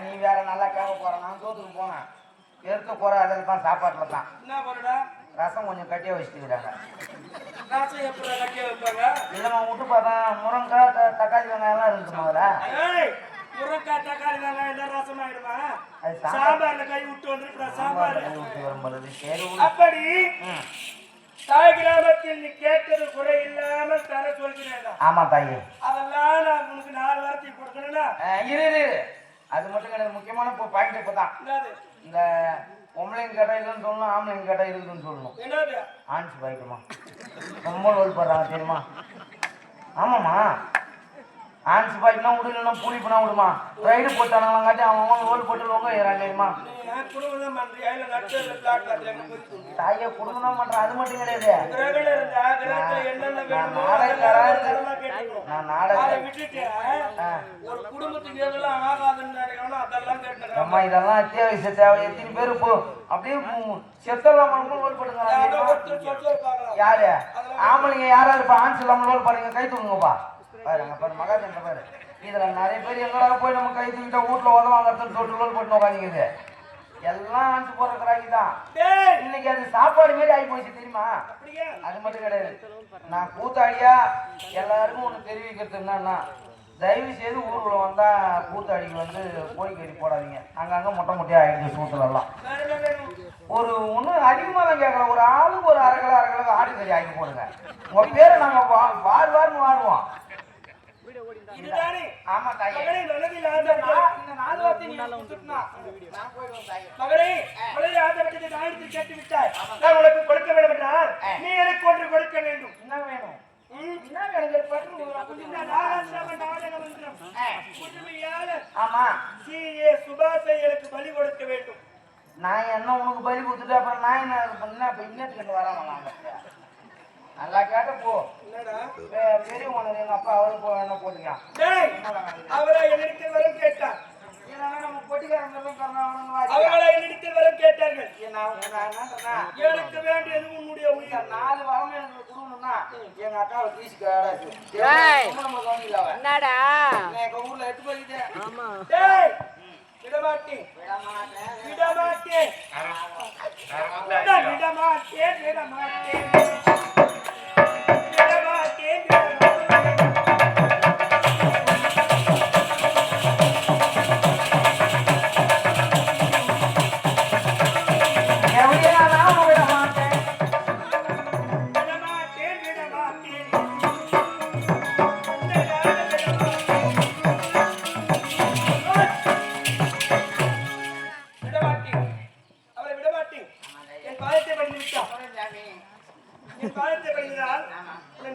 நீ வேற நல்லா கேட்க போற. நான் தோத்துக்கு போனேன். எடுக்க போற அதில் தான் சாப்பாட்டில் தான். என்ன பண்ணுடா? ரசம் கொஞ்சம் கட்டியா வச்சுக்கிறாங்க. ரசம் எப்படி கட்டியா வைப்பாங்க? இல்லைம்மா விட்டு பார்த்தா முருங்காய் தக்காளி வெங்காயம்லாம் இருக்கு முதல்ல. முருங்காய் தக்காளி வெங்காயம் எல்லாம் ரசம் ஆயிடுமா? சாம்பார்ல கை விட்டு வந்துருக்கா? சாம்பார் விட்டு வரும்போது சரி. அப்படி தாய் கிராமத்தில் நீ கேட்டது குறை இல்லாமல் தர சொல்கிறேன். ஆமா தாயி. அதெல்லாம் நான் உனக்கு 4 வாரத்தை கொடுக்கணும்னா இரு. அது மட்டும் கிடையாது. முக்கியமான பாயிண்ட் இப்பதான் இந்த பொம்பளைங்க கேட்டா இல்லைன்னு சொல்லணும், ஆம்பளைங்க கேட்டா இருக்குன்னு சொல்லணும். என்னது ஆன்ஸ் பாய்க்குமா ரொம்ப லோல் போடுறாங்க தெரியுமா? ஆமாம்மா ஆன்ஸ் பாய்க்குனா விடுனா புளிப்புனா விடுமா? ரைடு போட்டானுங்களாம் காட்டி அவன் லோல் போட்டு லோங்க ஏறாங்க தெரியுமா? தாயை குடும்பம் பண்றேன். அது மட்டும் கிடையாது. நான் அம்மா இதெல்லாம் அத்தியாவசிய தேவை. எத்தனை பேரு போ அப்படியே செத்தெல்லாம் லோல் போட்டுங்க. யாரு ஆம்பளைங்க யாரா இருப்பா? ஆன்ஸ் இல்லாம லோல் பண்ணுங்க. கை தூங்குங்கப்பா. பாருங்க பாரு மகாஜன் பாரு. இதுல நிறைய பேர் எங்கடா போய் நம்ம கை தூக்கிட்டா வீட்டுல உதவாங்கிறதுன்னு சொல்லிட்டு லோல் போட்டு உட்காந்துக்குது. எல்லாம் ஆன்ஸ் போடுறதுராகி தான். இன்னைக்கு அது சாப்பாடு மாரி ஆகி போச்சு தெரியுமா? அது மட்டும் கிடையாது. நான் கூத்தாடியா எல்லாருக்கும் ஒன்று தெரிவிக்கிறது என்னன்னா, தயவு செய்து ஊருக்குள்ள வந்தா கூத்தாடிக்கு வந்து கோழிக்கறி போடாதீங்க. அங்கங்க மொட்டை மொட்டையா ஆயிடுச்சு சூத்துல எல்லாம். ஒரு ஒன்றும் அதிகமாக தான் கேட்கலாம். ஒரு ஆளுக்கு ஒரு அரை கிலோ ஆடுக்கறி ஆக்கி போடுங்க. உங்க பேரை நாங்க வாருன்னு வாடுவோம். ஆமா தாயே. இந்த 4 வார்த்தை நீ கொடுத்துட்டா நான் போய்டுவேன் தாயே. மகளே மகளே ஆதரவுக்கு நாயத்தை கேட்டு விட்டாய். நான் உனக்கு கொடுக்க வேண்டும் என்றால் நீ எனக்கு ஒன்று கொடுக்க வேண்டும். என்ன வேணும்? என்ன வேணும்? பட்டு நாராசம நாடக மந்திரம் புதுமையாளர் ஆமா சிஏ சுபாஷை எனக்கு பலி கொடுக்க வேண்டும். நான் என்ன உனக்கு பலி கொடுத்துட்டு அப்புறம் நான் என்ன பண்ண இப்ப இன்னத்துக்கு வராம நல்லா கேட்ட போ. பெரிய உனக்கு எங்க அப்பா அவரு போ என்ன போட்டுக்கான். அவரை என்னிடத்தில் வரும் கேட்டார். நம்ம பொட்டிக்காரங்க அவர்களை என்னிடத்தில் வரும் கேட்டார்கள். எனக்கு வேண்டியது உன்னுடைய உயிர். 4 வாரம் எனக்கு கொடுக்கணும்னா எங்க அக்காவை தீசி என்னடா எங்க ஊர்ல எட்டு போயிட்டு விடமாட்டேன்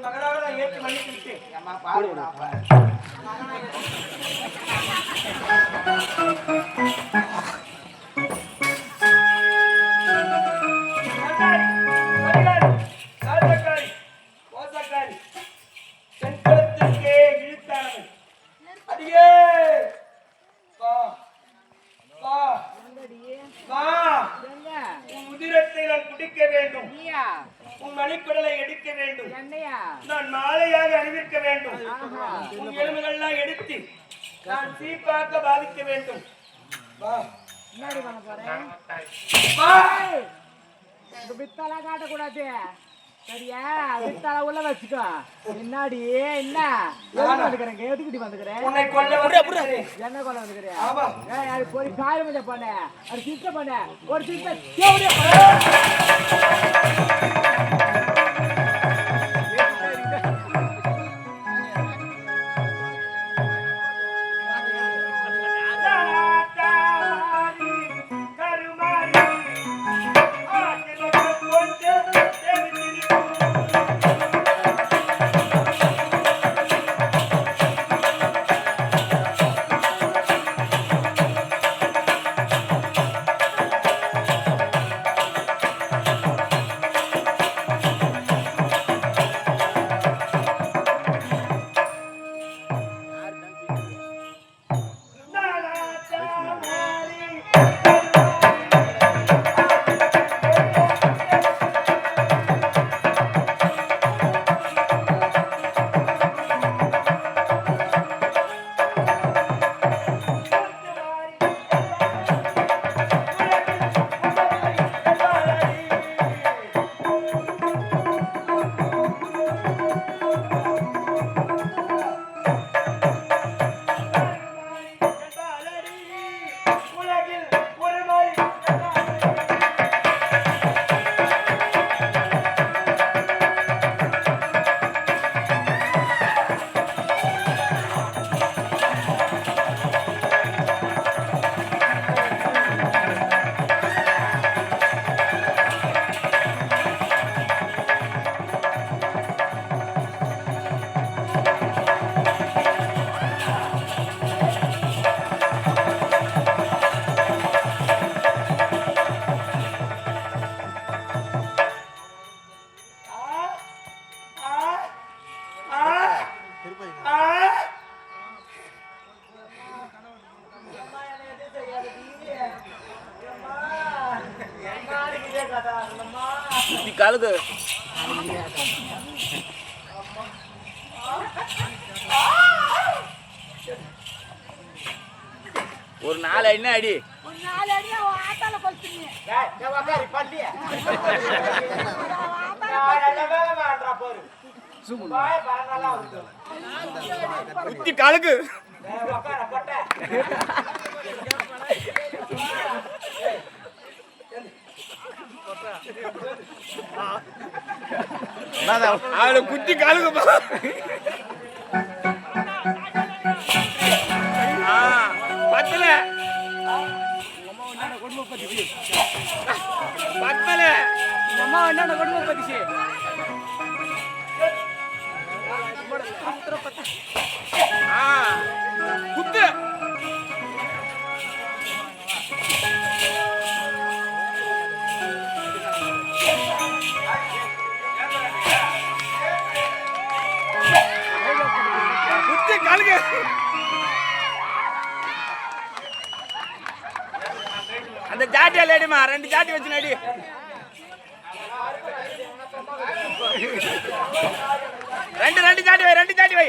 மகளாக நான் ஏற்று மன்னித்து விட்டேன். தென்குளத்திற்கே இழுத்தானவன் அடியே உன் உதிரத்தை நான் குடிக்க வேண்டும். உன் மணிக்குடலை எடுக்க வேண்டும். நான் மாலையாக அணிவிக்க வேண்டும். உன் எலும்புகள்லாம் எடுத்து நான் சீப்பாக்க பாதிக்க வேண்டும். காட்டக்கூடாது சரியா? வித்தால உள்ள வச்சுக்கோ. முன்னாடி என்ன வந்துக்கிறேன்? எதுக்கிட்டி வந்துக்கிறேன்? என்ன கொள்ள வந்துக்கிறேன்? ஒரு காயம் பண்ண அது சித்த பண்ண ஒரு சித்த கழுகு ஒரு 4 என்ன அடி குத்தி கழுகு அவளை குத்தி கழுகுப்பா பத்தல பத்தல அம்மா என்ன கொடுமை பத்திச்சு குத்து குத்தி கழுகு அந்த ஜாட்டியா லேடிமா 2 ஜாட்டி வச்சு நடி ரெண்டு ஜாட்டி வை